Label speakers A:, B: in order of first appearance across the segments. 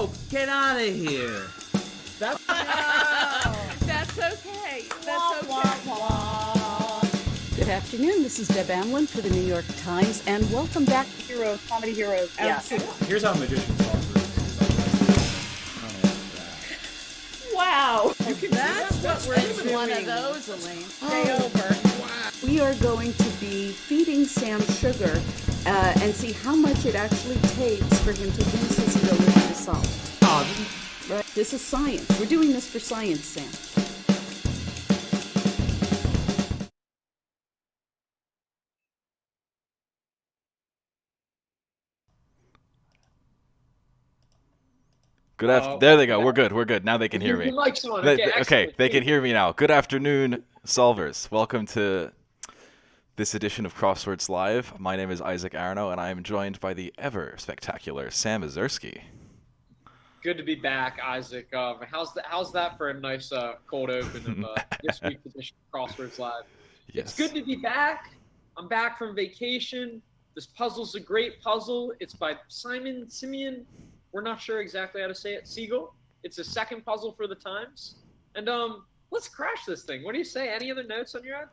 A: Oh, get out of here.
B: That's
C: That's okay. That's okay.
D: Good afternoon. This is Deb Amlen for the New York Times, and welcome back to
C: Heroes, comedy heroes.
D: Absolutely.
B: Here's how magicians solve
C: Wow.
D: That's what we're doing.
C: One of those, Elaine.
D: Oh.
C: Stay over.
D: We are going to be feeding Sam sugar and see how much it actually takes for him to convince his ability to solve. Right? This is science. We're doing this for science, Sam.
E: There they go. We're good. Now they can hear me.
B: The mic's on.
E: Okay, they can hear me now. Good afternoon, solvers. Welcome to this edition of Crosswords Live. My name is Isaac Aronow, and I am joined by the ever spectacular Sam Ezersky.
B: Good to be back, Isaac. How's that for a nice cold open of this week's edition of Crosswords Live?
E: Yes.
B: It's good to be back. I'm back from vacation. This puzzle's a great puzzle. It's by Simeon. We're not sure exactly how to say it. Seigel. It's a second puzzle for the Times. And let's crash this thing. What do you say? Any other notes on your end?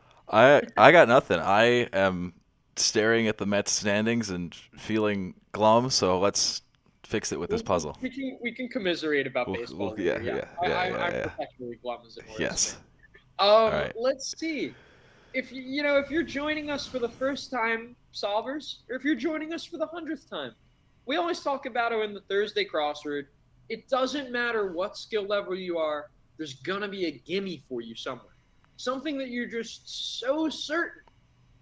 E: I got nothing. I am staring at the Mets standings and feeling glum, so let's fix it with this puzzle.
B: We can commiserate about baseball. I'm perpetually glum as it were.
E: Yes.
B: Right. Let's see. If you're joining us for the first time, solvers, or if you're joining us for the 100th time, we always talk about it in the Thursday crossword. It doesn't matter what skill level you are, there's gonna be a gimme for you somewhere. Something that you're just so certain.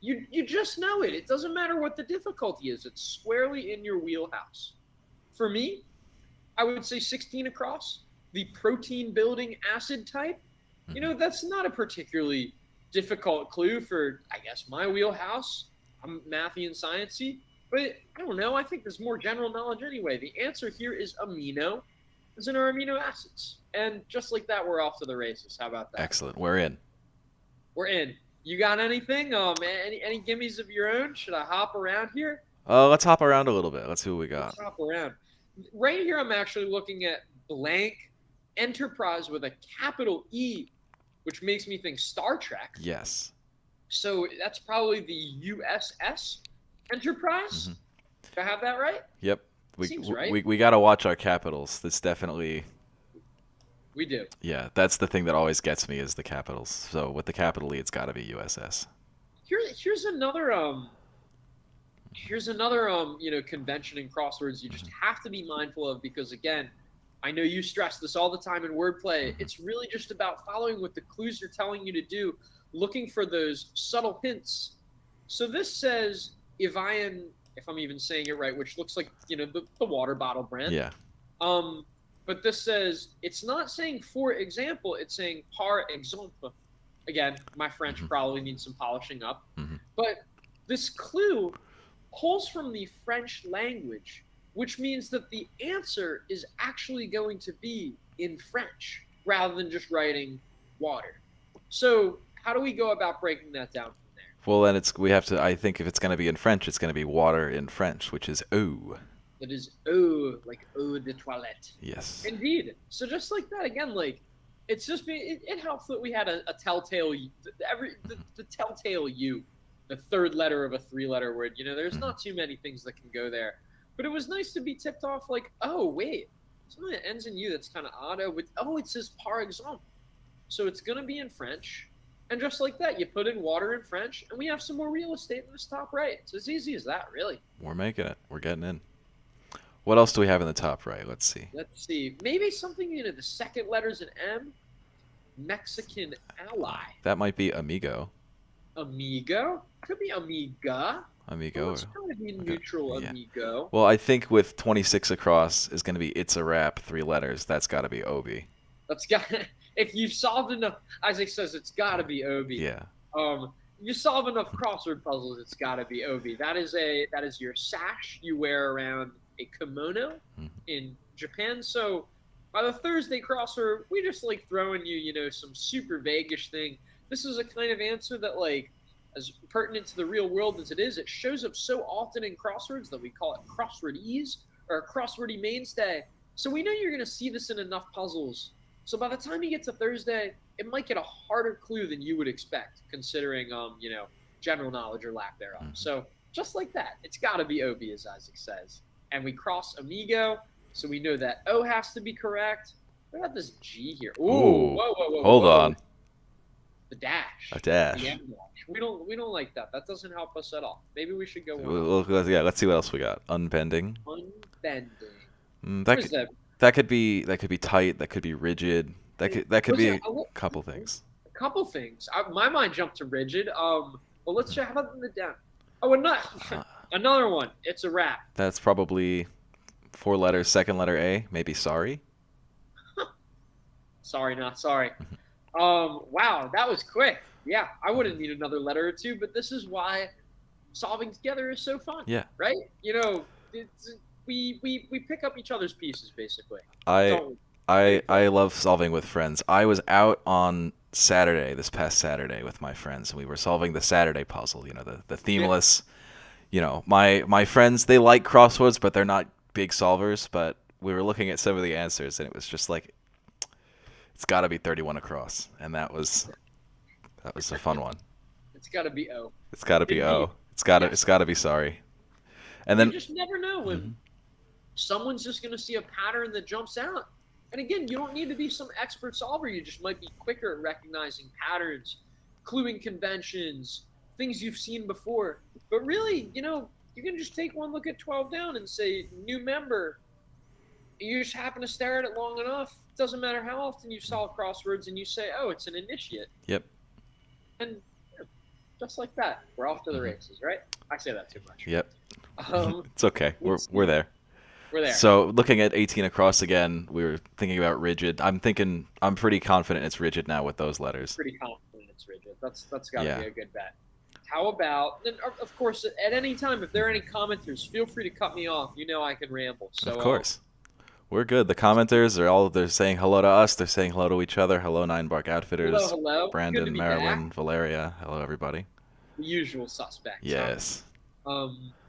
B: You just know it. It doesn't matter what the difficulty is. It's squarely in your wheelhouse. For me, I would say 16 across, the protein building acid type. That's not a particularly difficult clue for, I guess, my wheelhouse. I'm mathy and sciencey. But I don't know. I think there's more general knowledge anyway. The answer here is amino, as in our amino acids. And just like that, we're off to the races. How about that?
E: Excellent. We're in.
B: We're in. You got anything? Any gimmies of your own? Should I hop around here?
E: Let's hop around a little bit. Let's see what we got.
B: Let's hop around. Right here, I'm actually looking at blank Enterprise with a capital E, which makes me think Star Trek.
E: Yes. So
B: that's probably the USS Enterprise? Do I have that right?
E: Yep.
B: Seems right.
E: We got to watch our capitals. That's definitely...
B: We do.
E: Yeah, that's the thing that always gets me is the capitals. So with the capital E, it's got to be USS.
B: Here's another convention in crosswords you just have to be mindful of because, again, I know you stress this all the time in wordplay. It's really just about following what the clues are telling you to do, looking for those subtle hints. So this says... if I'm even saying it right, which looks like, the water bottle brand.
E: Yeah.
B: But this says, it's not saying for example, it's saying par exemple. Again, my French probably needs some polishing up. But this clue pulls from the French language, which means that the answer is actually going to be in French rather than just writing water. So how do we go about breaking that down?
E: Well, then I think if it's going to be in French, it's going to be water in French, which is eau.
B: That is eau, like eau de toilette.
E: Yes.
B: Indeed. So just like that, again, like, it's just, it helps that we had a telltale, the telltale U, the third letter of a three-letter word. There's not too many things that can go there. But it was nice to be tipped off like, oh, wait, something that ends in U that's kind of odd. It says par exemple. So it's going to be in French. And just like that, you put in water in French, and we have some more real estate in this top right. It's as easy as that, really.
E: We're making it. We're getting in. What else do we have in the top right? Let's see.
B: Maybe something, the second letter's an M. Mexican ally.
E: That might be amigo.
B: Amigo? Could be amiga.
E: Amigo.
B: Well, it's going to be neutral,
E: yeah.
B: amigo.
E: Well, I think with 26 across is going to be it's a wrap, 3 letters. That's got to be Obi.
B: That's got. If you've solved enough, Isaac says it's got to be Obi.
E: Yeah.
B: You solve enough crossword puzzles, it's got to be Obi. That is your sash you wear around a kimono in Japan. So by the Thursday crossword, we just like throwing you, some super vaguish thing. This is a kind of answer that, like, as pertinent to the real world as it is, it shows up so often in crosswords that we call it crosswordese or a crosswordy mainstay. So we know you're going to see this in enough puzzles. So by the time you get to Thursday, it might get a harder clue than you would expect, considering, general knowledge or lack thereof. So just like that, it's got to be OB, as Isaac says. And we cross amigo, so we know that O has to be correct. What about this G here? Ooh, whoa.
E: Hold on.
B: The dash.
E: A dash.
B: The M dash. We don't like that. That doesn't help us at all. Maybe we should go
E: Let's see what else we got. Unbending.
B: Unbending.
E: That could be tight. That could be rigid. That could be a couple things.
B: A couple things. My mind jumped to rigid. Well, let's check. How about the down? Oh, another one. It's a wrap.
E: That's probably 4 letters. Second letter A. Maybe sorry.
B: Sorry, not sorry. Wow, that was quick. Yeah, I wouldn't need another letter or two, but this is why solving together is so fun.
E: Yeah.
B: Right? We pick up each other's pieces, basically.
E: I love solving with friends. I was out on this past Saturday with my friends, and we were solving the Saturday puzzle, the themeless, my friends, they like crosswords, but they're not big solvers, but we were looking at some of the answers, and it was just like, it's got to be 31 across, and that was a fun one.
B: It's got to be O.
E: It's got to be O. It's got to be sorry. And then
B: you just never know when someone's just going to see a pattern that jumps out. And again, you don't need to be some expert solver. You just might be quicker at recognizing patterns, cluing conventions, things you've seen before. But really, you can just take one look at 12 down and say, new member. You just happen to stare at it long enough. Doesn't matter how often you solve crosswords and you say, oh, it's an initiate.
E: Yep.
B: And just like that, we're off to the races, right? I say that too much.
E: Yep. It's okay. We're there.
B: We're there.
E: So looking at 18 across again, we were thinking about rigid. I'm pretty confident it's rigid now with those letters.
B: Pretty confident it's rigid. That's got to be a good bet. How about, and of course, at any time, if there are any commenters, feel free to cut me off. I can ramble. So,
E: of course. We're good. The commenters they're saying hello to us. They're saying hello to each other. Hello, Nine Bark Outfitters.
B: Hello.
E: Brandon, Marilyn, Valeria. Hello, everybody.
B: The usual suspects.
E: Yes.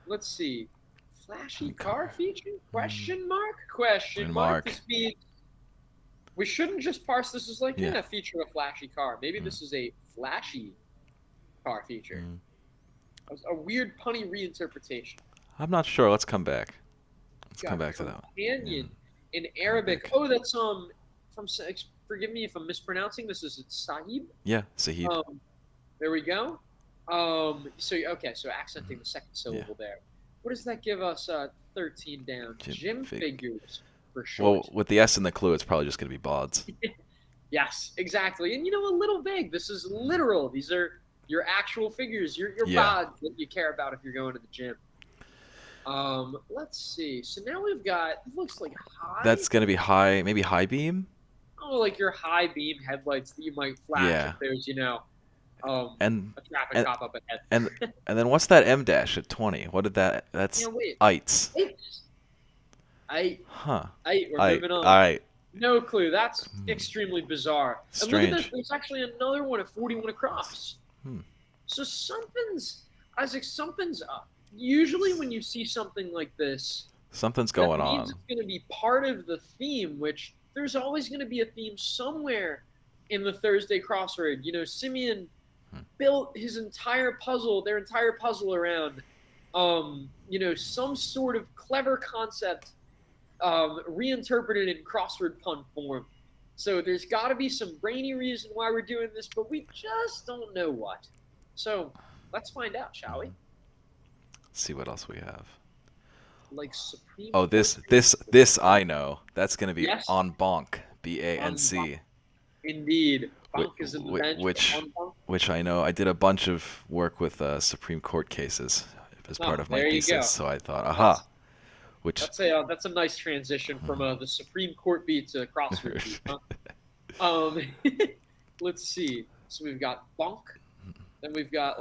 B: Let's see. Flashy car feature? Question mark? This means we shouldn't just parse this as a feature of a flashy car. Maybe this is a flashy car feature. A weird punny reinterpretation.
E: I'm not sure. Let's come back. Come back to that one.
B: Companion in Arabic. Oh, that's from. Forgive me if I'm mispronouncing. This is Sahib.
E: Yeah, Sahib.
B: There we go. So accenting the second syllable there. What does that give us? 13 down. Gym figures for short.
E: Well, with the S in the clue, it's probably just going to be bods.
B: Yes, exactly. And a little vague. This is literal. These are your actual figures, your bods that you care about if you're going to the gym. Let's see. So now we've got, it looks like high.
E: That's going to be high, maybe high beam?
B: Oh, like your high beam headlights that you might flash if there's, a traffic cop up ahead.
E: and then what's that M dash at 20? What did that's ites. Huh.
B: We're moving on.
E: All right.
B: No clue. That's extremely bizarre.
E: Strange.
B: And look at this. There's actually another one at 41 across. So something's up. Usually when you see something like this,
E: something's going on.
B: It's going to be part of the theme, which there's always going to be a theme somewhere in the Thursday crossword. Simeon built their entire puzzle around, some sort of clever concept reinterpreted in crossword pun form. So there's got to be some brainy reason why we're doing this, but we just don't know what. So let's find out, shall we?
E: Let's see what else we have.
B: Like Supreme.
E: Oh, this I know. That's going to be en banc, B-A-N-C.
B: Indeed. Banc is in the bench.
E: Which I know. I did a bunch of work with Supreme Court cases as part of my thesis, so I thought, aha.
B: That's a nice transition from the Supreme Court beat to crossword beat. Huh? Let's see. So we've got Bonk. Then we've got,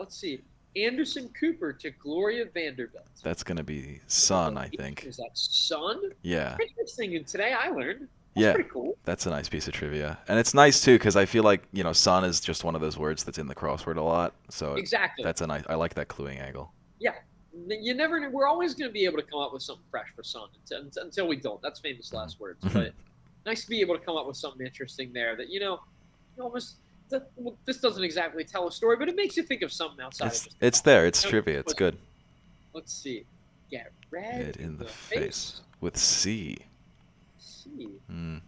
B: Anderson Cooper to Gloria Vanderbilt.
E: That's going to be Sun, I think.
B: Is that Sun?
E: Yeah.
B: Interesting. And today I learned. That's pretty cool.
E: That's a nice piece of trivia. And it's nice, too, because I feel like, Sun is just one of those words that's in the crossword a lot. So
B: exactly.
E: I like that cluing angle.
B: Yeah. You never know. We're always going to be able to come up with something fresh for Sun until we don't. That's famous last words. But nice to be able to come up with something interesting there that, almost this doesn't exactly tell a story, but it makes you think of something outside of just
E: it's there. It's trivia. It's good.
B: Let's see. Get red
E: in the face with C.
B: C. We've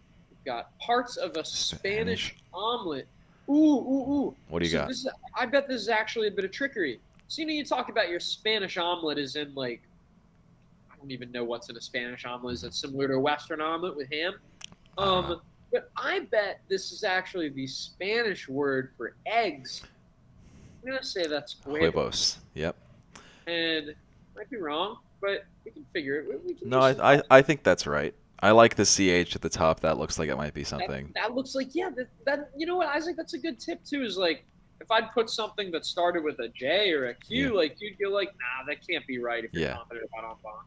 B: got parts of a Spanish omelet. Ooh.
E: What do you got?
B: I bet this is actually a bit of trickery. So, you talk about your Spanish omelet is in, I don't even know what's in a Spanish omelet. Is it similar to a Western omelet with ham? But I bet this is actually the Spanish word for eggs. I'm going to say that's
E: huevos. Yep.
B: And might be wrong, but we can figure it. We can
E: I think that's right. I like the CH at the top. That looks like it might be something.
B: That looks like, that you know what, Isaac, that's a good tip, too, is if I'd put something that started with a J or a Q, you'd go nah, that can't be right if you're confident about en blanc.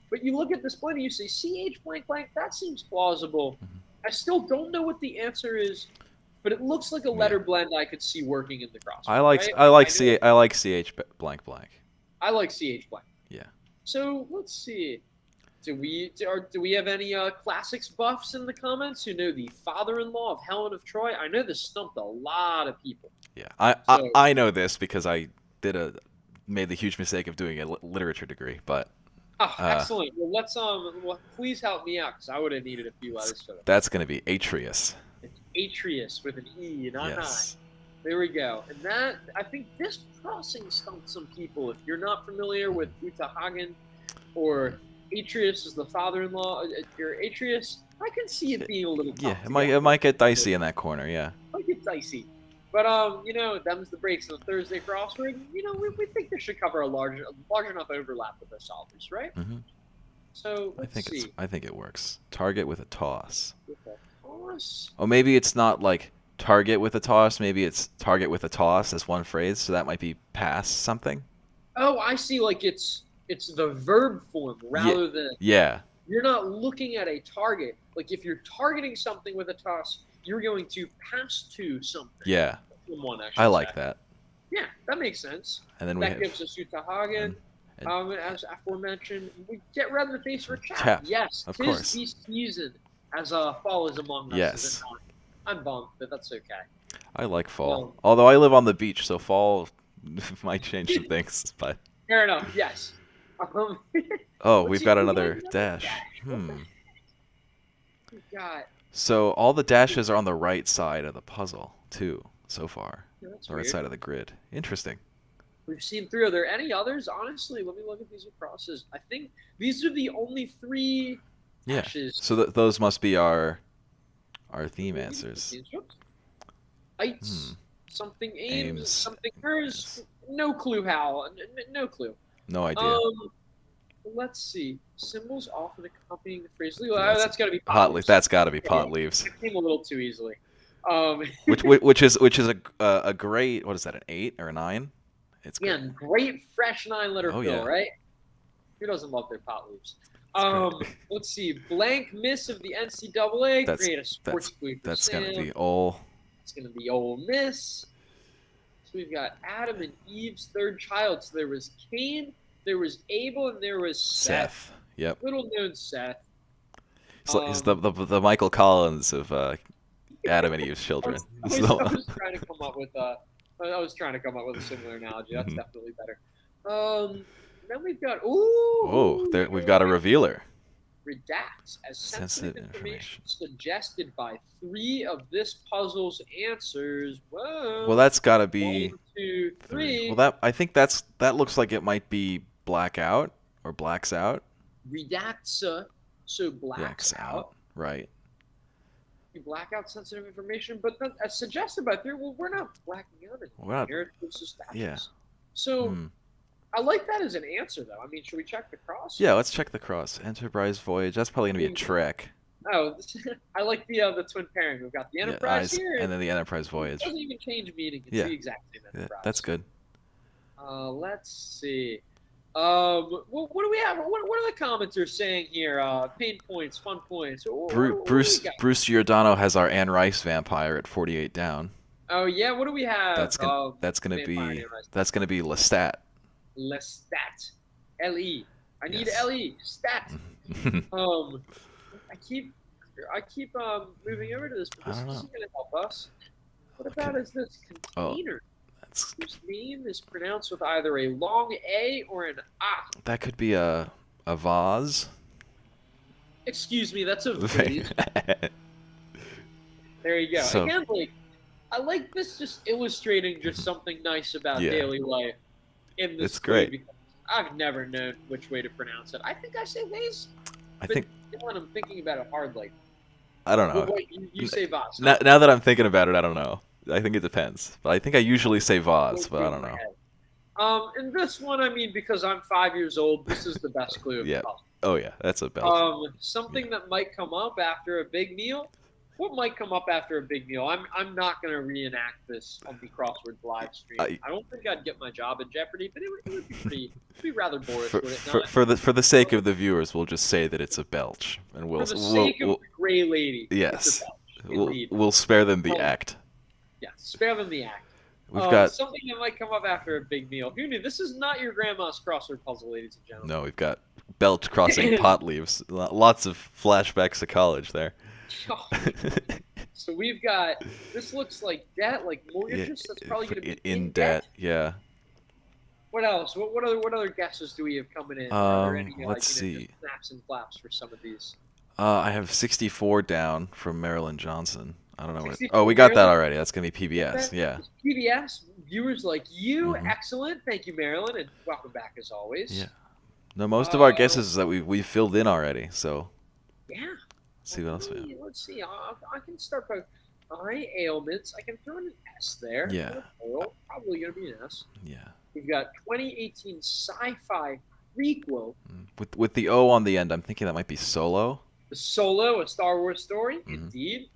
B: But you look at this blend and you say CH blank blank, that seems plausible. I still don't know what the answer is, but it looks like a letter blend I could see working in the crossword.
E: I like CH blank blank.
B: I like CH blank.
E: Yeah.
B: So let's see. Do we have any classics buffs in the comments who know the father-in-law of Helen of Troy? I know this stumped a lot of people.
E: Yeah, I know this because I made the huge mistake of doing a literature degree, but.
B: Excellent. Well, let's please help me out because I would have needed a few letters for that.
E: That's gonna be Atreus.
B: It's Atreus with an E, not an I.
E: Yes.
B: There we go. And I think this crossing stumped some people. If you're not familiar with Uta Hagen or Atreus is the father-in-law, if you're Atreus, I can see it being a little tough.
E: Yeah, it might get dicey in that corner. Yeah.
B: It might get dicey. But, them's the breaks on the Thursday crossword. We think this should cover a large enough overlap with the solvers, right?
E: Mm-hmm.
B: So, let's see.
E: I think it works. Target with a toss.
B: With a toss?
E: Oh, maybe it's not target with a toss. Maybe it's target with a toss as one phrase. So that might be pass something.
B: Oh, I see. It's the verb form rather than...
E: Yeah.
B: You're not looking at a target. If you're targeting something with a toss, you're going to pass to something.
E: Yeah.
B: Someone,
E: I like that.
B: Yeah, that makes sense.
E: And then
B: that gives us Uta Hagen. As aforementioned, we get red in the face for Chap. Yes,
E: of course.
B: The season as fall is among us.
E: Yes.
B: I'm bummed, but that's okay.
E: I like fall. Although I live on the beach, so fall might change some things. But
B: fair enough. Yes.
E: We've got another dash.
B: We've got.
E: So all the dashes are on the right side of the puzzle too, so far.
B: Yeah, that's
E: the right
B: weird.
E: side of the grid. Interesting.
B: We've seen 3. Are there any others? Honestly, let me look at these crosses. I think these are the only 3 dashes.
E: So those must be our theme answers.
B: Ites, something aims, something hers. No clue how. No clue.
E: No idea.
B: Let's see. Symbols often accompanying the phrase. That's got to be
E: pot leaves. That's got to be pot leaves.
B: It came a little too easily.
E: which is a great. What is that? An 8 or a 9? It's
B: great fresh 9-letter fill,
E: yeah.
B: Right? Who doesn't love their pot leaves? Let's see. Blank miss of the NCAA. Create a sports clue for Sam.
E: Gonna be all.
B: It's gonna be Ole Miss. So we've got Adam and Eve's 3rd child. So there was Cain, there was Abel, and there was Seth.
E: Yep.
B: Little known Seth.
E: He's the Michael Collins of Adam and Eve's children.
B: I was trying to come up with a similar analogy. That's definitely better. Then we've got
E: we've got a revealer.
B: Redacts as sensitive information suggested by 3 of this puzzle's answers. Whoa.
E: Well, that's got to be
B: 1, 2, 3.
E: Well, I think that looks like it might be blackout or blacks out.
B: Redacts, so blacks out.
E: Right.
B: You black out sensitive information, but as suggested by 3, we're not blacking out anything.
E: Yeah.
B: So. I like that as an answer, though. I mean, should we check the cross?
E: Yeah, let's check the cross. Enterprise Voyage. That's probably going to be a trick.
B: Oh, I like the twin pairing. We've got the Enterprise here.
E: And then the Enterprise Voyage.
B: It doesn't even change meaning. It's the exact same Enterprise.
E: That's good.
B: Let's see. What do we have? What are the commenters saying here? Pain points, fun points.
E: Bruce Giordano has our Anne Rice vampire at 48 down.
B: Oh, yeah. What do we have?
E: That's gonna be Lestat.
B: Lestat. L-E. I need
E: Yes.
B: L-E. Stat. I keep moving over to this, but this isn't going to help us. What about is this container? Whose name is pronounced with either a long A or an A?
E: That could be a vase.
B: Excuse me, that's a vase. There you go.
E: So,
B: Again, I like this just illustrating just something nice about daily life in this.
E: It's great.
B: Because I've never known which way to pronounce it. I think I say vase.
E: I think
B: when I'm thinking about it hard,
E: I don't know.
B: Wait, you say vase.
E: Now that I'm thinking about it, I don't know. I think it depends. But I think I usually say vase, but I don't know.
B: And this one, I mean, because I'm 5 years old, this is the best clue of the puzzle.
E: Oh yeah, that's a belt.
B: Something that might come up after a big meal. What might come up after a big meal? I'm not going to reenact this on the Crosswords live stream. I don't think I'd get my job in jeopardy, but it would be rather boring.
E: For the sake of the viewers, we'll just say that it's a belch, and
B: for the sake of the gray lady.
E: Yes,
B: it's a belch,
E: we'll spare them the act.
B: Yeah, spare them the act.
E: We've got
B: something that might come up after a big meal. Who knew? This is not your grandma's crossword puzzle, ladies and gentlemen.
E: No, we've got belch crossing pot leaves. Lots of flashbacks to college there.
B: So we've got. This looks like debt, like mortgages. That's probably going to be
E: in debt. Yeah.
B: What else? What other guesses do we have coming in? Are there any,
E: let's see.
B: Snaps and flaps for some of these.
E: I have 64 down from Marilyn Johnson. I don't know what. Oh, we got that already. That's gonna be PBS. Yeah.
B: PBS viewers like you, excellent. Thank you, Marilyn, and welcome back as always.
E: Yeah. No, most of our guesses that we filled in already. So.
B: Yeah.
E: Let's see what else we have.
B: Let's see. I can start by eye ailments. I can throw in an S there.
E: Yeah.
B: Probably gonna be an S.
E: Yeah.
B: We've got 2018 sci-fi prequel.
E: With the O on the end, I'm thinking that might be Solo.
B: The Solo, a Star Wars story, indeed.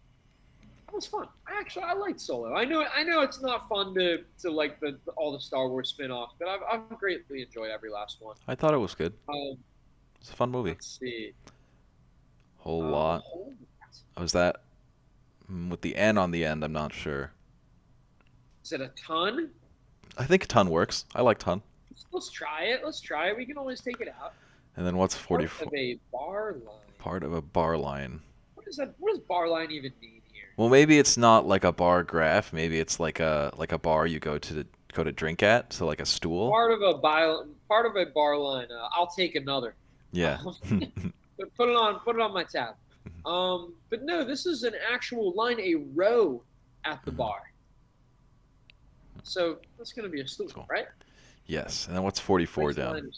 B: That was fun. I liked Solo. I know it's not fun to like all the Star Wars spin-offs, but I've greatly enjoyed every last one.
E: I thought it was good. It's a fun movie.
B: Let's see.
E: Whole lot. Was that with the N on the end? I'm not sure.
B: Is it a ton?
E: I think a ton works. I like ton.
B: Let's try it. We can always take it out.
E: And then what's 44?
B: Part of a bar line.
E: Part of a bar line.
B: What is that? What does bar line even mean here?
E: Well, maybe it's not like a bar graph. Maybe it's like a bar you go to drink at. So like a stool.
B: Part of a bar line. I'll take another.
E: Yeah.
B: Put it on my tab. But no, this is an actual line, a row at the bar. So that's going to be a stool, right?
E: Yes. And then what's 44 down?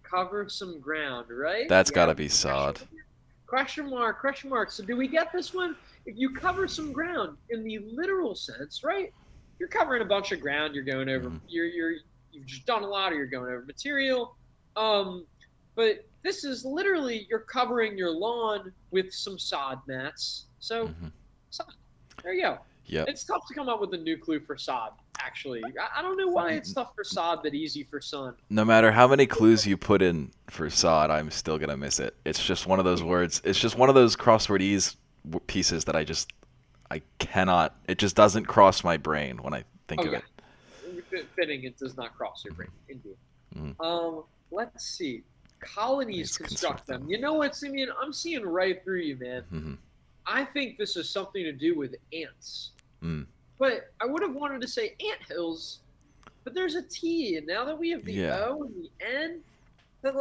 B: Cover some ground, right?
E: That's got to be sod.
B: Question mark. So do we get this one? If you cover some ground in the literal sense, right? You're covering a bunch of ground. You're going over. You've just done a lot, or you're going over material. But this is literally you're covering your lawn with some sod mats. So, sod. There you go.
E: Yeah.
B: It's tough to come up with a new clue for sod, actually. I don't know why it's tough for sod but easy for sun.
E: No matter how many clues you put in for sod, I'm still going to miss it. It's just one of those words. It's just one of those crosswordese pieces that I cannot, it just doesn't cross my brain when I think of it.
B: Fitting, it does not cross your brain, indeed. Let's see. Colonies construct them. You know what, Simeon? I'm seeing right through you, man. I think this is something to do with ants. But I would have wanted to say anthills, but there's a T, and now that we have the O and the N, that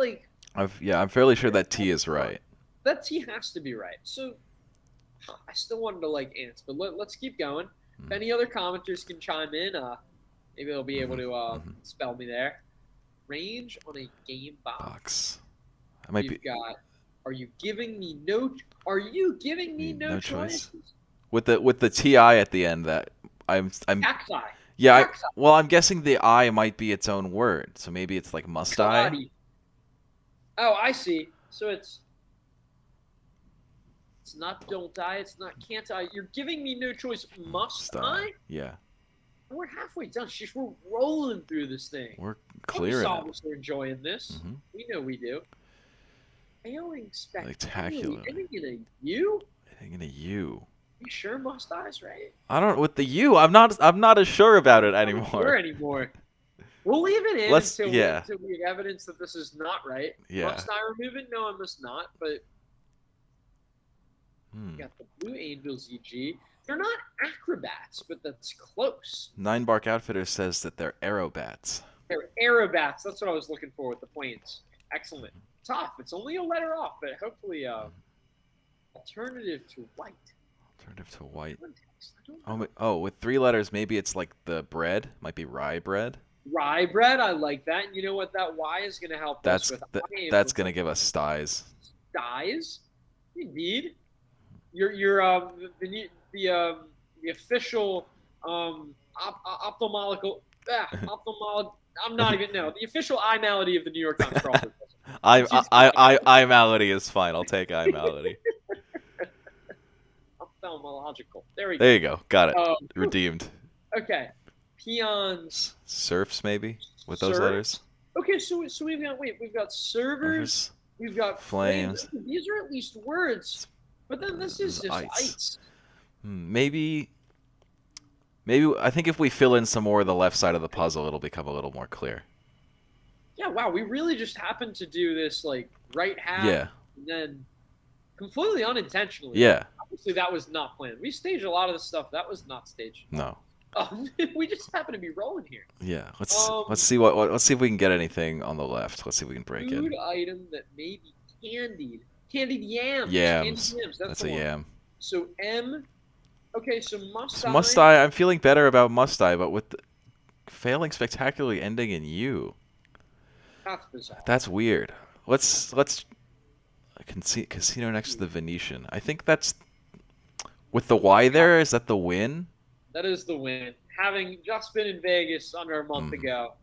E: I'm fairly sure that T is right.
B: That T has to be right. So I still wanted to like ants, but let's keep going. If any other commenters can chime in, maybe they'll be able to spell me there. Range on a game box. You've got. Are you giving me no choice?
E: With the TI at the end, that I'm
B: Cacti.
E: Yeah, I'm guessing the I might be its own word, so maybe it's like must I?
B: Oh, I see. So it's not don't I, it's not can't I. You're giving me no choice. Must I?
E: Yeah.
B: We're halfway done. We're rolling through this thing.
E: We're clearing it.
B: We're enjoying this. We know we do. Failing spectacular. Ending in a U?
E: Ending in a U.
B: You sure must I's right?
E: I don't with the U. I'm not as sure about it anymore.
B: Sure anymore. We'll leave it in
E: Let's-
B: until,
E: yeah.
B: until we have evidence that this is not right.
E: Yeah.
B: Must I remove it? No, I must not. But
E: Hmm.
B: we got the Blue Angels, EG. They're not acrobats, but that's close.
E: Nine Bark Outfitters says that they're aerobats.
B: They're aerobats. That's what I was looking for with the planes. Excellent. Tough. It's only a letter off, but hopefully alternative to white.
E: Alternative to white.
B: Context. I don't know.
E: Oh, with 3 letters, maybe it's like the bread. Might be rye bread.
B: Rye bread, I like that. And you know what? That Y is going to help
E: That's
B: us with.
E: that's gonna give us styes.
B: Dyes, indeed. The official ophthalmological I'm not even the official eye malady of the New York Times Crossword.
E: I malady is fine. I'll take I malady.
B: Ophthalmological. There we go.
E: There you go. Got it. Redeemed.
B: Okay. Peons.
E: Surfs maybe with those
B: Surfs?
E: letters.
B: Okay, so we've got servers. We've got
E: Flames.
B: These are at least words, but then this is just ice.
E: Maybe I think if we fill in some more of the left side of the puzzle, it'll become a little more clear.
B: Yeah, wow, we really just happened to do this like right half,
E: Yeah.
B: and then completely unintentionally.
E: Yeah.
B: Obviously, that was not planned. We staged a lot of the stuff that was not staged.
E: No.
B: We just happen to be rolling here.
E: Yeah. Let's see let's see if we can get anything on the left. Let's see if we can break
B: Food
E: in.
B: item that may be candied. Candied yams.
E: Yams.
B: Candied yams.
E: That's
B: the
E: a
B: one.
E: yam.
B: So M. Okay, so
E: So must I? I'm feeling better about must I, but with the failing spectacularly ending in U.
B: That's bizarre.
E: That's weird. Let's casino next to the Venetian. I think that's with the Y there. Is that the win?
B: That is the win. Having just been in Vegas under a month ago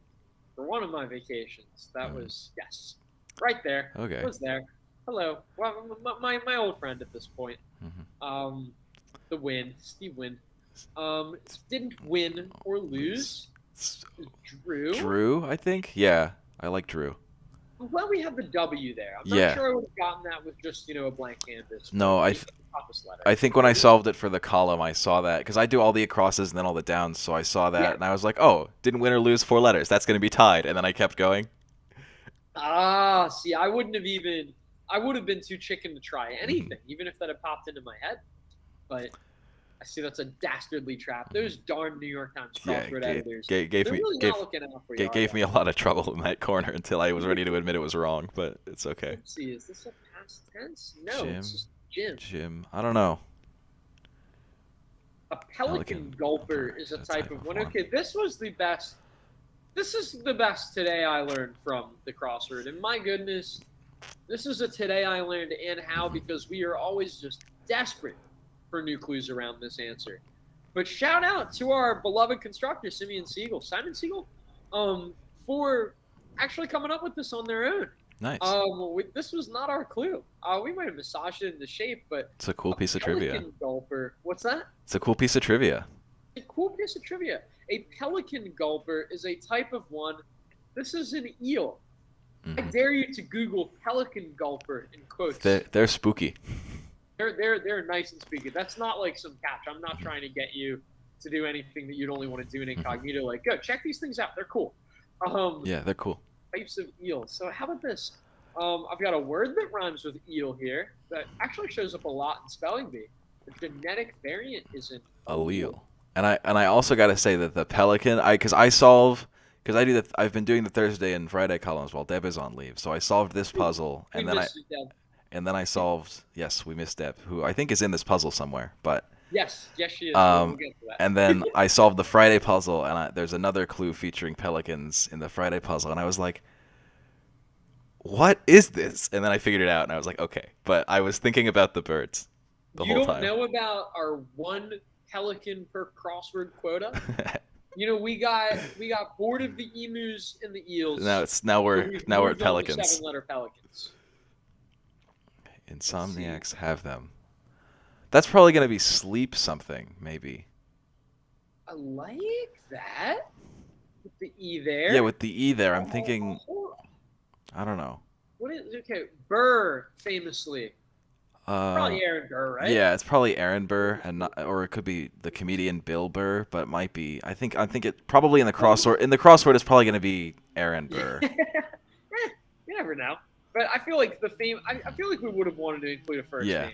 B: for one of my vacations, that was yes, right there.
E: Okay.
B: It was there. Hello, well, my old friend at this point. The win, Steve Win. Didn't win or lose. Drew.
E: Drew, I think. Yeah, I like Drew.
B: I'm glad we have the W there. I'm not
E: Yeah.
B: sure I would have gotten that with just a blank canvas.
E: No,
B: Toughest letter.
E: I think when I solved it for the column, I saw that because I do all the acrosses and then all the downs, so I saw that and I was like, oh, didn't win or lose 4 letters. That's going to be tied, and then I kept going.
B: See, I would have been too chicken to try anything, even if that had popped into my head. But I see that's a dastardly trap. Those darn New York Times Crossword editors. They're really not looking out for you.
E: Gave me a lot of trouble in that corner until I was ready to admit it was wrong, but it's okay.
B: Let's see, is this a past tense? No, it's just Jim.
E: Jim, I don't know.
B: A pelican gulper is a type of one. Okay, this was the best. This is the best today I learned from the crossword. And my goodness, this is a today I learned and how, because we are always just desperate for new clues around this answer. But shout out to our beloved constructor, Simon Seigel, for actually coming up with this on their own.
E: Nice.
B: This was not our clue. We might have massaged it into shape, but
E: it's a cool piece of trivia.
B: Gulper. What's that?
E: It's a cool piece of trivia.
B: A cool piece of trivia. A pelican gulper is a type of one. This is an eel. I dare you to Google pelican gulper in quotes.
E: They're spooky.
B: They're nice and spooky. That's not like some catch. I'm not trying to get you to do anything that you'd only want to do in incognito. Like, go check these things out. They're cool.
E: Yeah, they're cool.
B: Types of eels. So how about this? I've got a word that rhymes with eel here that actually shows up a lot in spelling bee. The genetic variant is an
E: allele. And I also got to say that the pelican, because I've been doing the Thursday and Friday columns while Deb is on leave. So I solved this puzzle, and then I solved. Yes, we missed Deb, who I think is in this puzzle somewhere. But
B: yes, she is. We'll get to that.
E: And then I solved the Friday puzzle, and there's another clue featuring pelicans in the Friday puzzle, and I was like, "What is this?" And then I figured it out, and I was like, "Okay." But I was thinking about the birds the whole time.
B: You don't know about our one pelican per crossword quota? We got bored of the emus and the eels.
E: Now we're at pelicans.
B: 7-letter pelicans.
E: Insomniacs have them. That's probably gonna be sleep something, maybe.
B: I like that. With the E there.
E: Yeah, with the E there, I'm thinking. I don't know.
B: What is okay? Burr famously. Probably Aaron Burr, right?
E: Yeah, it's probably Aaron Burr, and not, or it could be the comedian Bill Burr, but it might be. I think it probably in the crossword. In the crossword, it's probably going to be Aaron Burr.
B: You never know. But I feel like I feel like we would have wanted to include a first name.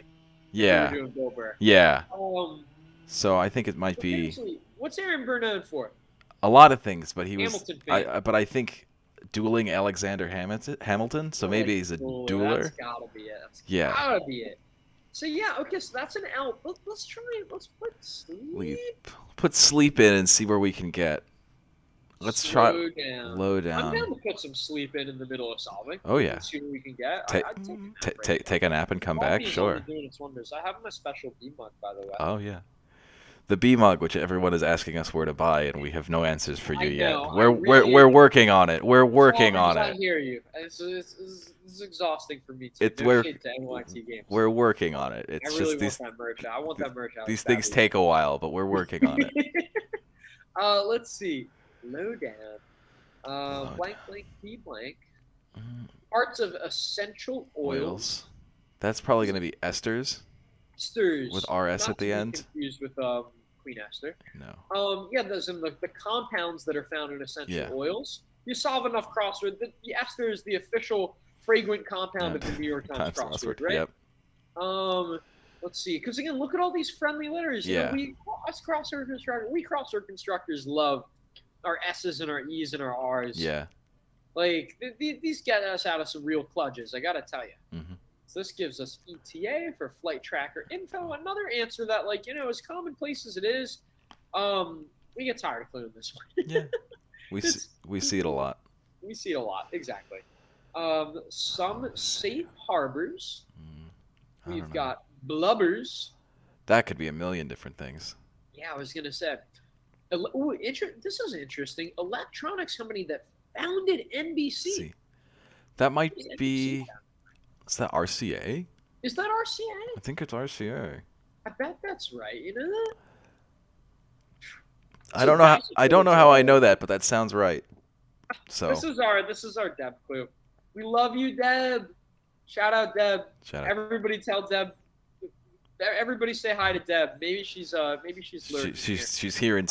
E: Yeah.
B: We were doing Bill Burr.
E: Yeah. So I think it might be.
B: What's Aaron Burr known for?
E: A lot of things, but he
B: Hamilton
E: was.
B: fan.
E: But I think dueling Alexander Hamilton. So maybe he's a dueler.
B: That's gotta be it.
E: Yeah.
B: Gotta be it. So yeah, okay. So that's an L. Let's try. Let's put sleep.
E: Put sleep in and see where we can get. Let's try.
B: Low down. I'm down to put some sleep in the middle of solving.
E: Oh yeah.
B: See what we can get.
E: Take a nap and come back. Sure.
B: Doing its wonders. I have my special B mug, by the way.
E: Oh yeah. The B mug, which everyone is asking us where to buy, and we have no answers for you yet. We're working on it. We're working on it.
B: I hear you. This is exhausting for me too.
E: We're working on it. It's
B: I really
E: just these.
B: Want that merch out. I want that merch out.
E: These things take a while, but we're working on it.
B: Let's see. Low down. Blank P blank. Parts of essential oils.
E: That's probably going to be esters.
B: Esters.
E: With RS at the end.
B: Confused with Queen Esther.
E: No.
B: Yeah, those are the compounds that are found in essential oils. You solve enough crossword. The ester is the official fragrant compound of the New York Times Crossword, right?
E: Yep.
B: Let's see. Because again, look at all these friendly letters. You know, us crossword constructors love our S's and our E's and our R's.
E: Yeah.
B: Like these get us out of some real kludges. I gotta tell you.
E: Mm-hmm.
B: So this gives us ETA for flight tracker info. Another answer that, like, you know, as commonplace as it is, we get tired of clearing this one.
E: Yeah. We see it a lot.
B: We see it a lot, exactly. Some safe harbors. We've got blubbers.
E: That could be a million different things.
B: Yeah, I was gonna say. This is interesting. Electronics company that founded NBC.
E: That might be. Is that RCA?
B: Is that RCA?
E: I think it's RCA.
B: I bet that's right. You know that?
E: I don't know how I know that, but that sounds right. So
B: this is our Deb clue. We love you, Deb. Shout out, Deb. Everybody tell Deb. Everybody say hi to Deb. Maybe she's lurking.
E: She's here in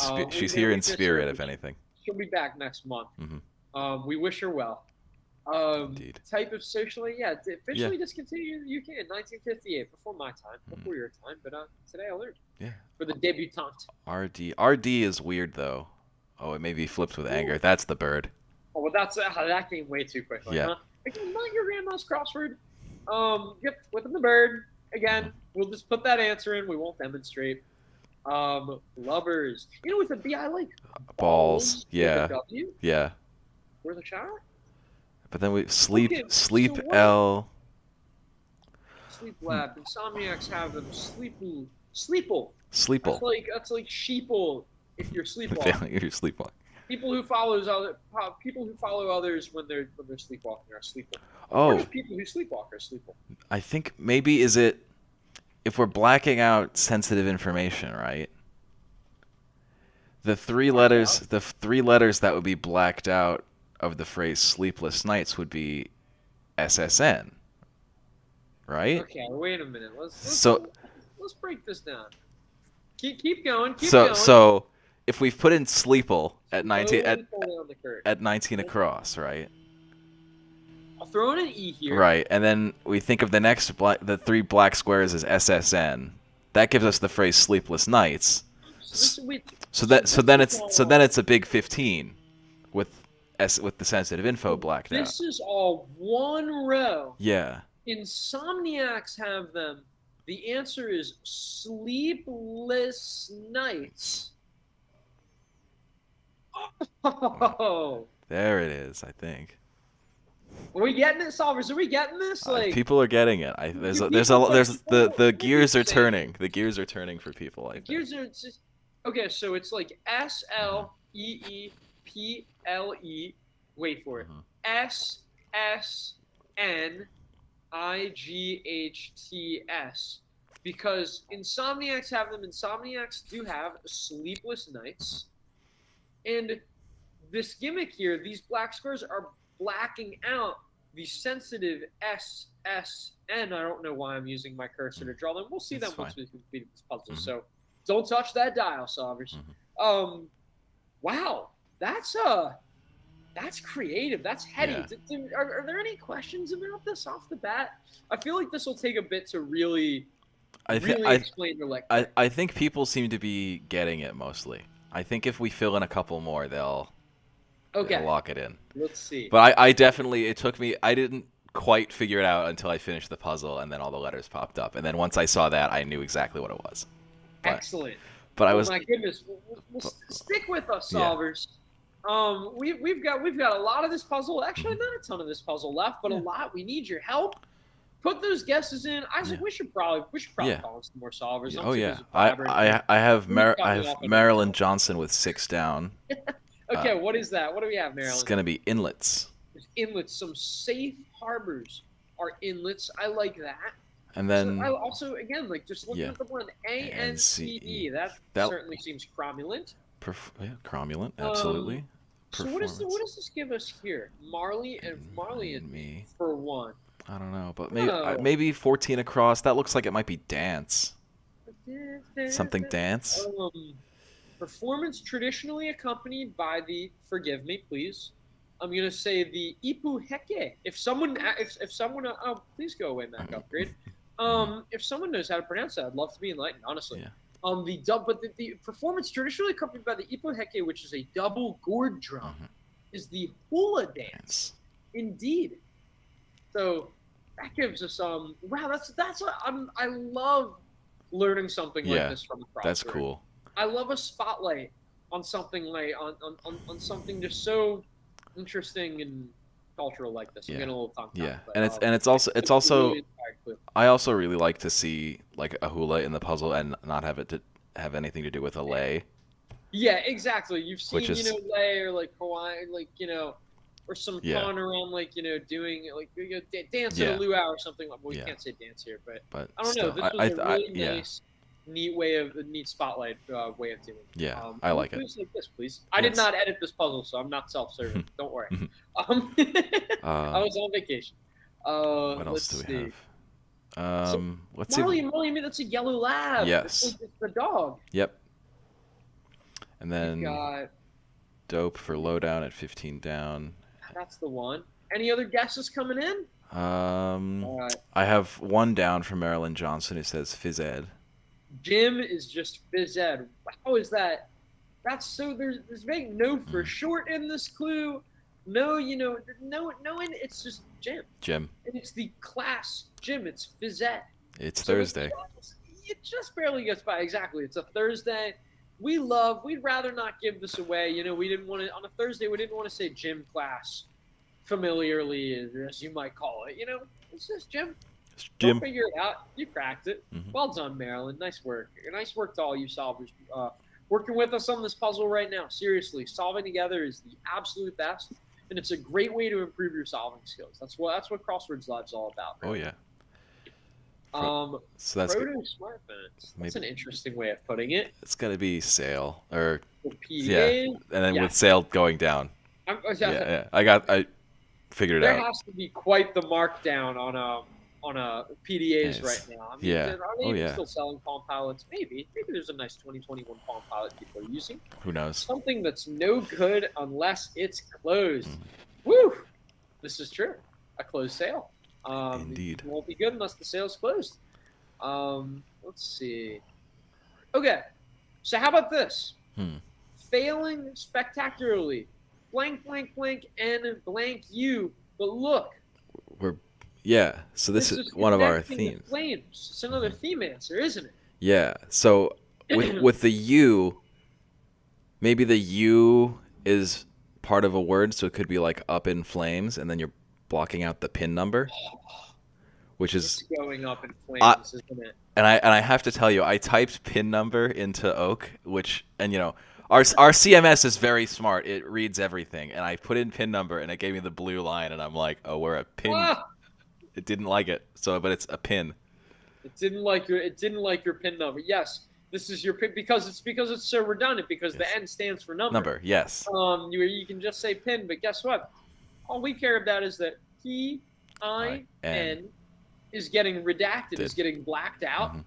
E: spirit, if anything.
B: She'll be back next month.
E: Mm-hmm.
B: We wish her well.
E: Indeed.
B: Type of socially, officially discontinued in the UK in 1958, before my time, before your time, but today I learned.
E: Yeah.
B: For the debutante.
E: RD is weird though. Oh, it may be flipped with anger. That's the bird.
B: Oh, well, that came way too quickly.
E: Yeah.
B: Huh? Again, not your grandma's crossword. Yep, flipping the bird. Again, we'll just put that answer in. We won't demonstrate. Lubbers. You know, with a B, I like
E: balls. Yeah.
B: With a W.
E: Yeah.
B: Where's the shower?
E: But then we sleep
B: so
E: L.
B: Sleep lab. Insomniacs have them. Sleeple. That's like sheeple if you're sleepwalking.
E: You're sleepwalking.
B: People who follow others when they're sleepwalking are sleeple.
E: Oh.
B: Or just people who sleepwalk are sleeple.
E: I think maybe if we're blacking out sensitive information, right? The three letters that would be blacked out of the phrase sleepless nights would be SSN, right?
B: Okay, wait a minute. Let's break this down. Keep going.
E: So if we've put in sleeple at 19 across, right?
B: I'll throw in an E here.
E: Right, and then we think of the three black squares as SSN. That gives us the phrase sleepless nights. So then it's a big 15 with the sensitive info blacked out.
B: This is all one row.
E: Yeah.
B: Insomniacs have them. The answer is sleepless nights. Oh.
E: There it is, I think.
B: Are we getting it, solvers? Are we getting this? Like
E: people are getting it. The gears are turning. The gears are turning for people.
B: Gears are just, okay. So it's like SLEEPLE. Wait for it. SSNIGHTS. Because Insomniacs have them. Insomniacs do have sleepless nights. And this gimmick here, these black squares are blacking out the sensitive SSN. I don't know why I'm using my cursor to draw them. We'll see them once we complete this puzzle. So don't touch that dial, solvers. Wow, that's creative. That's heady.
E: Yeah.
B: Are there any questions about this off the bat? I feel like this will take a bit to really explain your lecture.
E: I think people seem to be getting it mostly. I think if we fill in a couple more, they'll lock it in.
B: Let's see.
E: But I definitely, it took me, I didn't quite figure it out until I finished the puzzle, and then all the letters popped up. And then once I saw that, I knew exactly what it was.
B: Excellent.
E: But
B: oh my goodness, we'll stick with us, solvers. Yeah. We've got a lot of this puzzle. Actually, not a ton of this puzzle left, but a lot. We need your help. Put those guesses in. Isaac, we should probably call in some more solvers.
E: I have Marilyn Johnson with 6 down.
B: Okay, what is that? What do we have, Marilyn?
E: It's gonna be inlets.
B: There's inlets. Some safe harbors are inlets. I like that.
E: And then
B: I also, again, like just looking at the one ANCE, that certainly seems cromulent.
E: Cromulent, absolutely.
B: So what does this give us here? Marley and me for 1.
E: I don't know, but maybe 14 across. That looks like it might be dance. Something dance.
B: Performance traditionally accompanied by the, forgive me, please. I'm gonna say the ipu heke. If someone, please go away, Mac Upgrade. If someone knows how to pronounce that, I'd love to be enlightened, honestly.
E: Yeah.
B: The performance traditionally accompanied by the ipu heke, which is a double gourd drum, is the hula dance. Indeed. So that gives us wow. I love learning something like this from the crossword.
E: That's cool.
B: I love a spotlight on something like on something just so interesting and cultural like this. I'm getting a little tongue-tied.
E: Yeah,
B: but,
E: and it's also I also really like to see like a hula in the puzzle and not have it to have anything to do with a lei.
B: Yeah, exactly. You've seen lei or like Hawaii, like or some fun around like doing like dance at a luau or something. Well, you can't say dance here, but I don't know. This was a really nice. Neat spotlight way of doing it.
E: Yeah, I like it.
B: Like this, please. I did not edit this puzzle, so I'm not self-serving. Don't worry. I was on vacation.
E: What else do we have? Let's see.
B: Molly, that's a yellow lab.
E: Yes.
B: It's the dog.
E: Yep. And then dope for lowdown at 15 down.
B: That's the one. Any other guesses coming in?
E: I have 1 down from Marilyn Johnson who says phys ed.
B: Jim is just phys ed. How is that? That's so there's no for short in this clue. No, it's just Jim.
E: Jim.
B: And it's the class Jim. It's phys ed.
E: It's Thursday.
B: It just barely gets by. Exactly. It's a Thursday. We'd rather not give this away. We didn't want to on a Thursday. We didn't want to say gym class familiarly, as you might call it. It's just Jim.
E: Jim.
B: Don't figure it out. You cracked it. Well done, Marilyn. Nice work. Nice work to all you solvers working with us on this puzzle right now. Seriously, solving together is the absolute best, and it's a great way to improve your solving skills. That's what Crosswords Live's all about. Right?
E: Oh yeah.
B: So that's smartphones. That's an interesting way of putting it.
E: It's gonna be sale or
B: PDA.
E: And then with sale going down. I figured it out.
B: There has to be quite the markdown on PDAs right now. I mean, are they still selling Palm Pilots? Maybe there's a nice 2021 Palm Pilot people are using.
E: Who knows? Something
B: that's no good unless it's closed. Woo! This is true. A closed sale.
E: Indeed.
B: It won't be good unless the sale's closed. Let's see. Okay, so how about this? Failing spectacularly. Blank, blank, blank, and blank you. But look.
E: So this is one of our themes.
B: Flames. It's another theme answer, isn't it?
E: Yeah. So with the U, maybe the U is part of a word, so it could be like up in flames, and then you're blocking out the pin number, which is
B: going up in flames, isn't it?
E: And I have to tell you, I typed pin number into Oak, our CMS is very smart. It reads everything, and I put in pin number, and it gave me the blue line, and I'm like, oh, we're a pin. It didn't like it, but it's a pin.
B: It didn't like your pin number. Yes, this is your pin because it's so redundant. Because the N stands for number.
E: Number, yes.
B: You can just say pin, but guess what? All we care about is that he I-N is getting redacted, is getting blacked out.
E: Mm-hmm.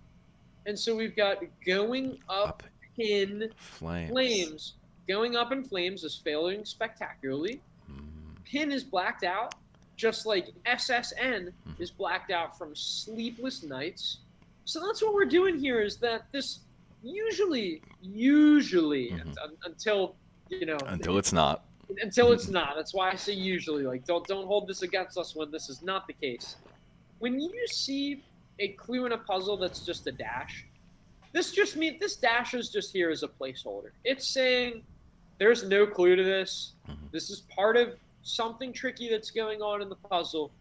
B: And so we've got going up in flames. Going up in flames is failing spectacularly. Pin is blacked out, just like SSN is blacked out from sleepless nights. So that's what we're doing here, is that this usually until, you know,
E: until it's not.
B: Until it's not. That's why I say usually. Like, don't hold this against us when this is not the case. When you see a clue in a puzzle that's just a dash, this dash is just here as a placeholder. It's saying there's no clue to this. This is part of something tricky that's going on in the puzzle.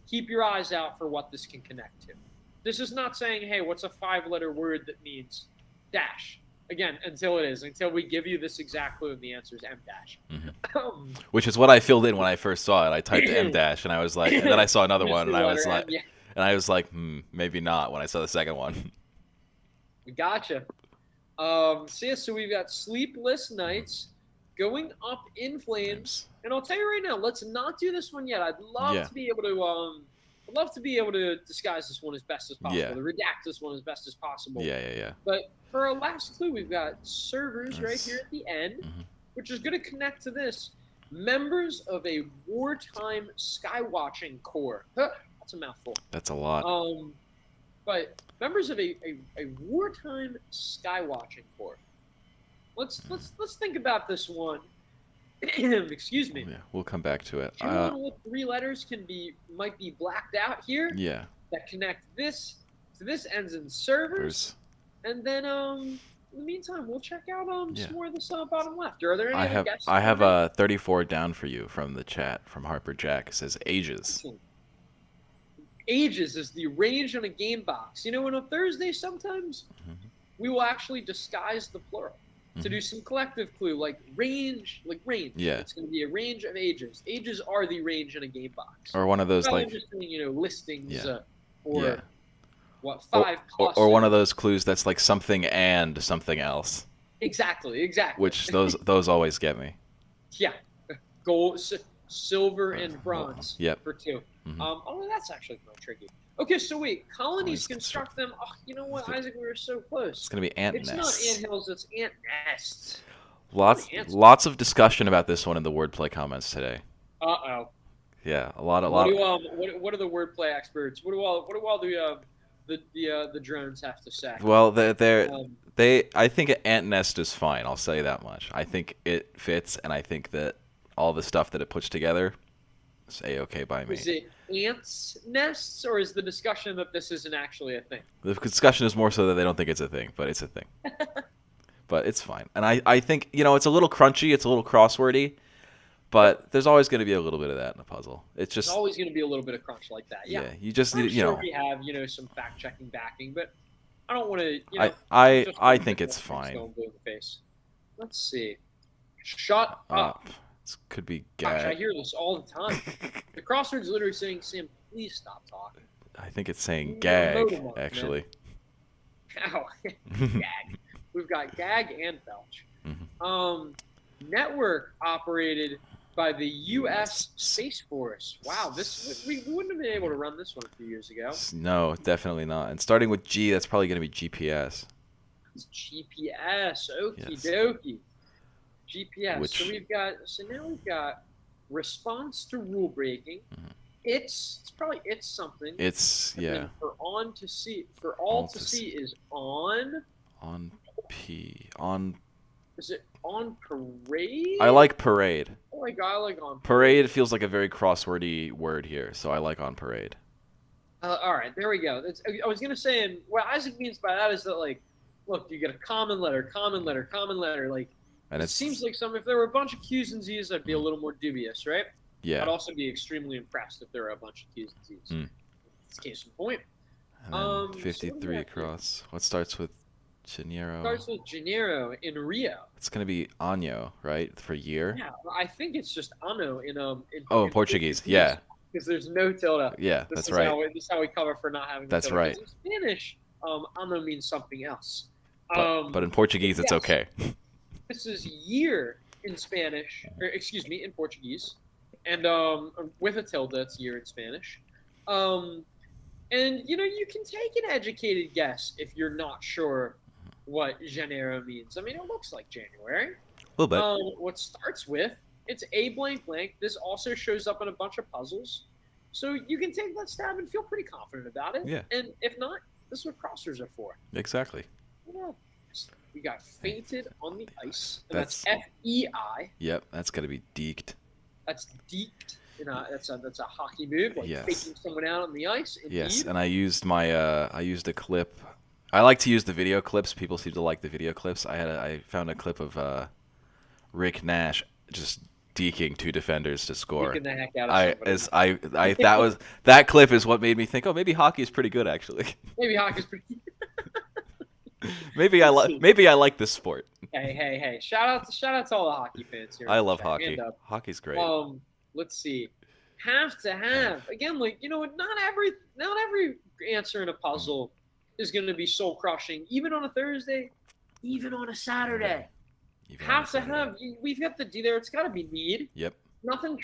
B: Keep your eyes out for what this can connect to. This is not saying, hey, what's a 5-letter word that means dash? Again, until we give you this exact clue, and the answer is M dash.
E: Which is what I filled in when I first saw it. I typed M dash, and I was like, and then I saw another one, and I was like, maybe not when I saw the second one.
B: Gotcha. So we've got sleepless nights, going up in flames, and I'll tell you right now, let's not do this one yet. I'd love to be able to disguise this one as best as possible, to redact this one as best as possible.
E: Yeah.
B: But for our last clue, we've got servers right here at the end, which is going to connect to this. Members of a wartime skywatching corps. That's a mouthful.
E: That's a lot.
B: But members of a wartime skywatching corps. Let's think about this one. Excuse me.
E: Yeah, we'll come back to it.
B: Do you know what 3 letters might be blacked out here?
E: Yeah.
B: That connect this to this ends in servers. And then in the meantime, we'll check out some more of this bottom left. Are there any other guesses?
E: I have 34 down for you from the chat from Harper Jack. It says ages.
B: Ages is the range on a game box. You know, on a Thursday sometimes we will actually disguise the plural to do some collective clue, like range.
E: Yeah.
B: It's going to be a range of ages. Ages are the range in a game box.
E: Or one of those
B: listings
E: or
B: what 5 plus.
E: Or one of those clues that's like something and something else.
B: Exactly.
E: Which those always get me.
B: Yeah. Gold, silver, and bronze. For 2. That's actually quite tricky. Okay, so wait, colonies construct them. Oh, you know what, Isaac, we were so close.
E: It's gonna be ant nests.
B: It's not ant hills, it's ant nests.
E: Lots of discussion about this one in the wordplay comments today. Yeah, a lot.
B: What are the wordplay experts? What do all the drones have to say?
E: Well, I think an ant nest is fine. I'll say that much. I think it fits, and I think that all the stuff that it puts together is A-okay by me.
B: Is it ants nests, or is the discussion that this isn't actually a thing?
E: The discussion is more so that they don't think it's a thing, but it's a thing. But it's fine. And I think, it's a little crunchy, it's a little crosswordy, but there's always going to be a little bit of that in a puzzle. It's just...
B: There's always going to be a little bit of crunch like that, yeah.
E: You just need,
B: we have, some fact-checking backing, but I don't want to,
E: I think it's fine.
B: Let's see. Shut up.
E: This could be
B: Gosh, I hear this all the time. The crossword's literally saying, Sam, please stop talking.
E: I think it's saying gag, actually.
B: Ow. Gag. We've got gag and belch. Network operated by the U.S. Space Force. Wow, we wouldn't have been able to run this one a few years ago.
E: No, definitely not. And starting with G, that's probably going to be GPS.
B: It's GPS. Okie dokie. GPS. So now we've got response to rule breaking. It's something.
E: It's
B: For all to see is on.
E: On P. On.
B: Is it on parade?
E: I like parade.
B: Oh my god, I like on
E: parade. Feels like a very crosswordy word here, so I like on parade.
B: All right, there we go. I was gonna say, and what Isaac means by that is that, like, look, you get a common letter, like. And it seems like if there were a bunch of Q's and Z's, I'd be a little more dubious, right?
E: Yeah.
B: I'd also be extremely impressed if there were a bunch of Q's and Z's. It's case in point.
E: And then 53 across. What starts with Janeiro?
B: Starts with Janeiro in Rio.
E: It's going to be Año, right? For year?
B: Yeah, I think it's just Ano in
E: in Portuguese, yeah.
B: Because there's no tilde.
E: Yeah, that's right.
B: This is how we cover for not having
E: That's
B: tilde.
E: right.
B: In Spanish, Ano means something else.
E: But in Portuguese, it's okay.
B: This is year in Spanish, in Portuguese, and with a tilde, it's year in Spanish. And you can take an educated guess if you're not sure what Janeiro means. I mean, it looks like January.
E: A little bit.
B: What starts with, it's A blank blank. This also shows up in a bunch of puzzles. So you can take that stab and feel pretty confident about it.
E: Yeah.
B: And if not, this is what crossers are for.
E: Exactly.
B: Yeah. We got fainted on the ice. And that's F-E-I.
E: Yep, that's got to be deked.
B: That's deked. That's a hockey move, like faking someone out on the ice. Indeed.
E: Yes, and I used a clip. I like to use the video clips. People seem to like the video clips. I found a clip of Rick Nash just deking two defenders to score.
B: Deking the heck out of somebody.
E: That clip is what made me think, oh, maybe hockey is pretty good actually.
B: Maybe hockey's pretty.
E: maybe I like this sport.
B: Hey! Shout out to all the hockey fans here.
E: I love hockey. Hockey's great.
B: Let's see. Have to have again, not every answer in a puzzle is going to be soul crushing. Even on a Thursday, even on a Saturday. Have to have. We've got the D there. It's got to be need.
E: Yep.
B: Nothing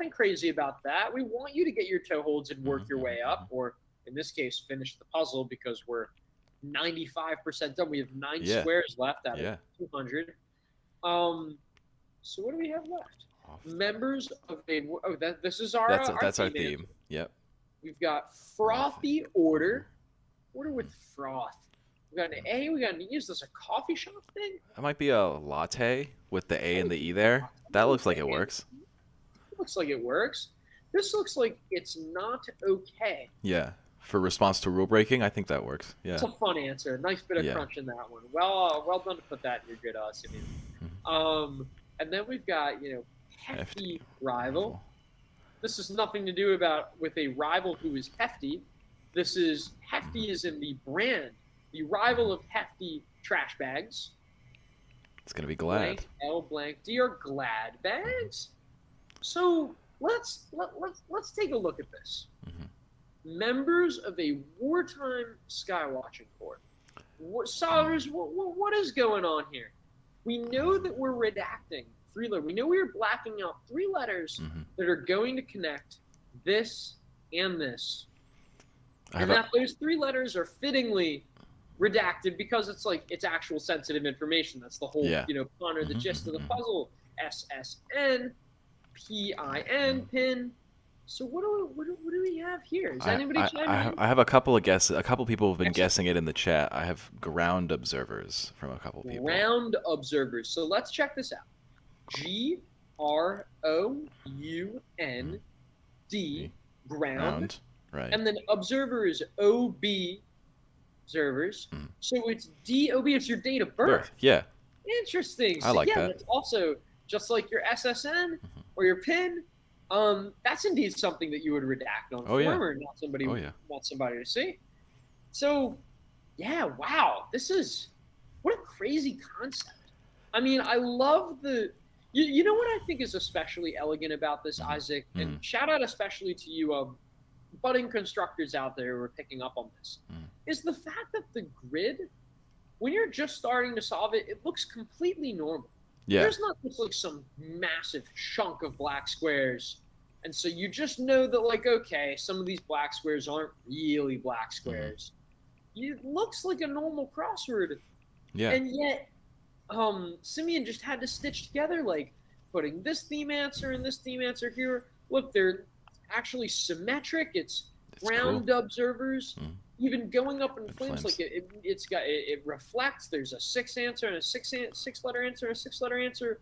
B: crazy about that. We want you to get your toe holds and work your way up, or in this case, finish the puzzle because we're 95% done. We have 9 squares left out of 200. So what do we have left? Members of a this is our
E: that's our theme. Yep.
B: We've got frothy order with froth. We got an A. We got an E. Is this a coffee shop thing?
E: That might be a latte with the A and the E there. That looks like it works.
B: Looks like it works. This looks like it's not okay.
E: Yeah. For response to rule breaking, I think that works. Yeah.
B: It's a fun answer. Nice bit of crunch in that one. Well done to put that in your good Simeon. And then we've got hefty rival. This has nothing to do with a rival who is hefty. This is hefty is in the brand, the rival of hefty trash bags.
E: It's gonna be Glad.
B: Blank L blank D are Glad bags. So let's take a look at this. Members of a wartime skywatching corps. Solvers, what is going on here? We know that we're redacting 3 letters. We know we are blacking out 3 letters that are going to connect this and this. And that those 3 letters are fittingly redacted because it's actual sensitive information. That's the whole, ponder the gist of the puzzle. SSN, PIN, pin. So what do we have here? Is anybody chiming in?
E: I have a couple of guesses. A couple people have been guessing it in the chat. I have ground observers from a couple people.
B: Ground observers. So let's check this out. GROUND, ground.
E: Right.
B: And then observer is OB, observers. So it's DOB, it's your date of birth.
E: Yeah.
B: Interesting. So
E: I like that.
B: It's also just like your SSN or your PIN. That's indeed something that you would redact on form or not somebody to see. So, wow. This is what a crazy concept. I mean, I love the you know what I think is especially elegant about this, Isaac, and shout out especially to you budding constructors out there who are picking up on this, is the fact that the grid, when you're just starting to solve it, it looks completely normal. Yeah. There's not just some massive chunk of black squares. And so you just know that okay, some of these black squares aren't really black squares. It looks like a normal crossword. Yeah. And yet, Simeon just had to stitch together, putting this theme answer and this theme answer here. Look, they're actually symmetric. It's ground observers. Even going up in flames, it reflects. There's a 6 answer and a 6-letter answer and a 6-letter answer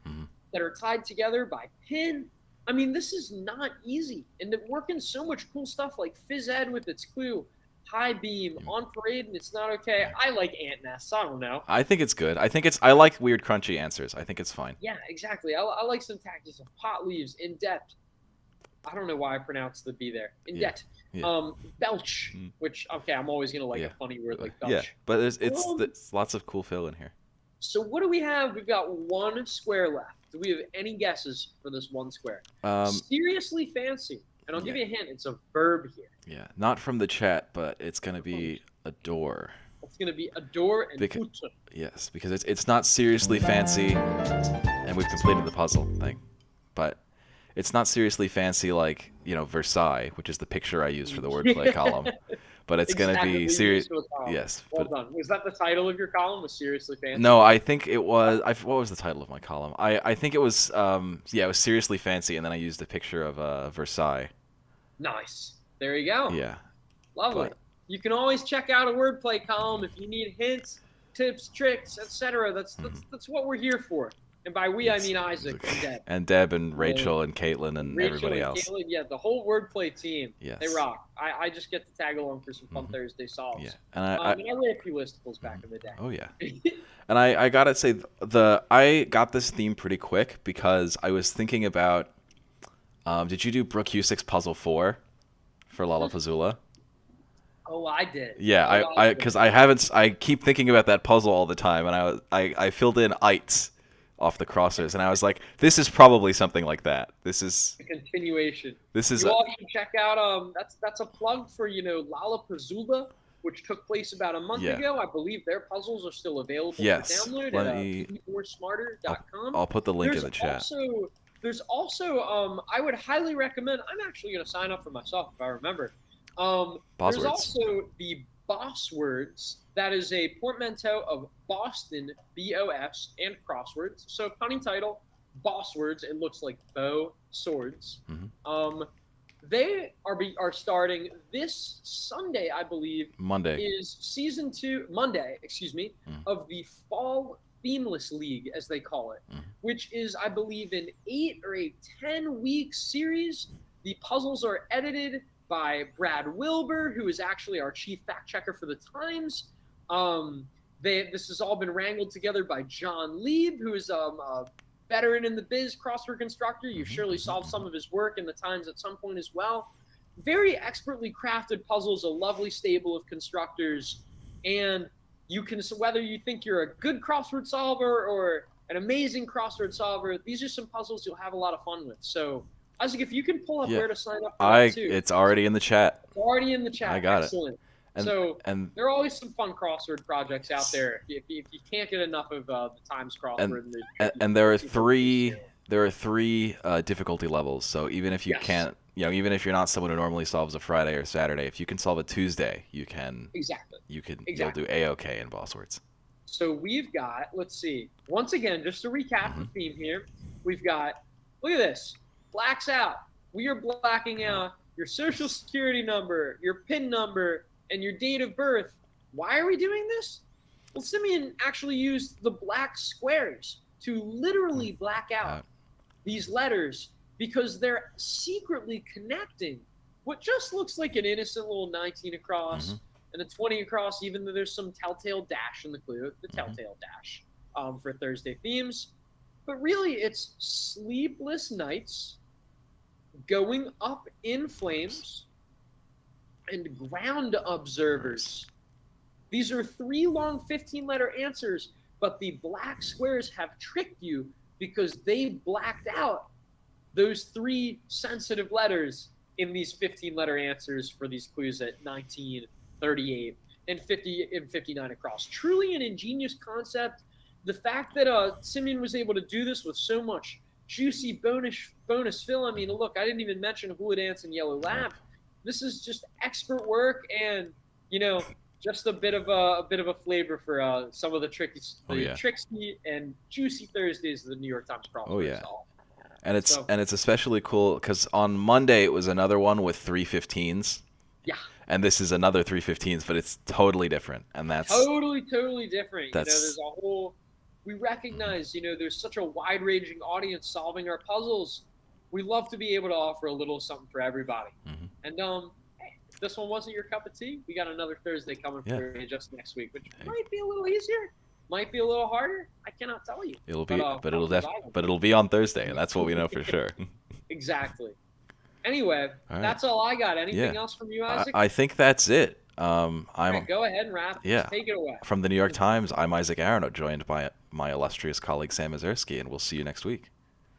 B: that are tied together by pin. I mean, this is not easy. And they're working so much cool stuff like Phys Ed with its clue, high beam, on parade, and it's not okay. I like ant nests. I don't know.
E: I think it's good. I like weird crunchy answers. I think it's fine.
B: Yeah, exactly. I like some tactics of pot leaves, in depth. I don't know why I pronounced the B there. In depth. Yeah. Belch, which I'm always gonna like a funny word like belch.
E: Yeah, but it's lots of cool fill in here.
B: So what do we have? We've got 1 square left. Do we have any guesses for this 1 square? Seriously fancy, and I'll give you a hint. It's a verb here.
E: Yeah, not from the chat, but it's gonna be adore.
B: It's gonna be adore and pute.
E: Yes, because it's not seriously fancy, and we've completed the puzzle thing, but It's not seriously fancy like, Versailles, which is the picture I use for the wordplay column. But it's going to be serious. Yes.
B: Well done. Was that the title of your column? Was Seriously Fancy?
E: No, I think it was. What was the title of my column? I think it was. It was Seriously Fancy, and then I used a picture of Versailles.
B: Nice. There you go.
E: Yeah.
B: Lovely. You can always check out a wordplay column if you need hints, tips, tricks, etc. That's what we're here for. And by we, I mean Isaac and Deb.
E: And Deb and Rachel and Caitlin and everybody else.
B: Caitlin, yeah, the whole wordplay team.
E: Yes.
B: They rock. I just get to tag along for some fun Thursday solves.
E: Yeah. And
B: I wrote a few listicles back in the day.
E: Oh, yeah. And I got to say, I got this theme pretty quick because I was thinking about, did you do Brooke Husick's Puzzle 4 for Lollapuzzoola?
B: Oh, I did.
E: Yeah, I keep thinking about that puzzle all the time, and I filled in ites off the crossers, and I was like, this is probably something like that. This is
B: a continuation.
E: This is
B: you all should check out that's a plug for Lollapuzzoola, which took place about a month ago. I believe their puzzles are still available for download at moresmarter.com.
E: I'll put the link in the chat.
B: There's also I would highly recommend. I'm actually going to sign up for myself if I remember. There's also the Boss Words. That is a portmanteau of Boston, B-O-S, and crosswords. So funny title, Boss Words. It looks like bow swords. They are starting this Sunday, I believe.
E: Monday
B: is season 2. Monday, excuse me, of the Fall Themeless League, as they call it, which is, I believe, an 8 or a 10-week series. The puzzles are edited by Brad Wilbur, who is actually our chief fact checker for the Times. This has all been wrangled together by John Lieb, who is a veteran in the biz crossword constructor. You've surely solved some of his work in the Times at some point as well. Very expertly crafted puzzles, a lovely stable of constructors, and you can, whether you think you're a good crossword solver or an amazing crossword solver, these are some puzzles you'll have a lot of fun with. So Isaac, if you can pull up where to sign up for that too.
E: It's already in the chat.
B: It's already in the chat.
E: I got
B: Excellent.
E: it.
B: And there are always some fun crossword projects out there if you can't get enough of the Times Crossword.
E: And there are three difficulty levels. So even if you can't, even if you're not someone who normally solves a Friday or Saturday, if you can solve a Tuesday, you can.
B: Exactly.
E: You'll do A-OK in Boss Words.
B: So we've got, let's see, once again, just to recap the theme here, we've got, look at this. Blacks out. We are blacking out your social security number, your PIN number, and your date of birth. Why are we doing this? Well, Simeon actually used the black squares to literally black out these letters because they're secretly connecting what just looks like an innocent little 19 across and a 20 across, even though there's some telltale dash in the clue, the telltale dash for Thursday themes. But really, it's sleepless nights, going up in flames, and ground observers. These are 3 long 15-letter answers, but the black squares have tricked you because they blacked out those 3 sensitive letters in these 15-letter answers for these clues at 19, 38, and 50 and 59 across. Truly an ingenious concept. The fact that Simeon was able to do this with so much juicy bonus fill. I mean, look, I didn't even mention Hula Dance and Yellow Lab. This is just expert work, and just a bit of a flavor for some of the tricky and juicy Thursdays of the New York Times Crossword.
E: Oh yeah, and it's especially cool because on Monday it was another one with 3 15s.
B: Yeah.
E: And this is another 3 15s, but it's totally different, and that's
B: totally different. There's a whole. We recognize, there's such a wide-ranging audience solving our puzzles. We love to be able to offer a little something for everybody. And hey, if this one wasn't your cup of tea, we got another Thursday coming for you just next week, which might be a little easier, might be a little harder. I cannot tell you.
E: It'll be on Thursday, and that's what we know for sure.
B: Exactly. Anyway, that's all I got. Anything else from you, Isaac?
E: I think that's it.
B: Go ahead and wrap.
E: Yeah.
B: Take it away.
E: From the New York Times, I'm Isaac Aronow, joined by my illustrious colleague Sam Ezersky, and we'll see you next week.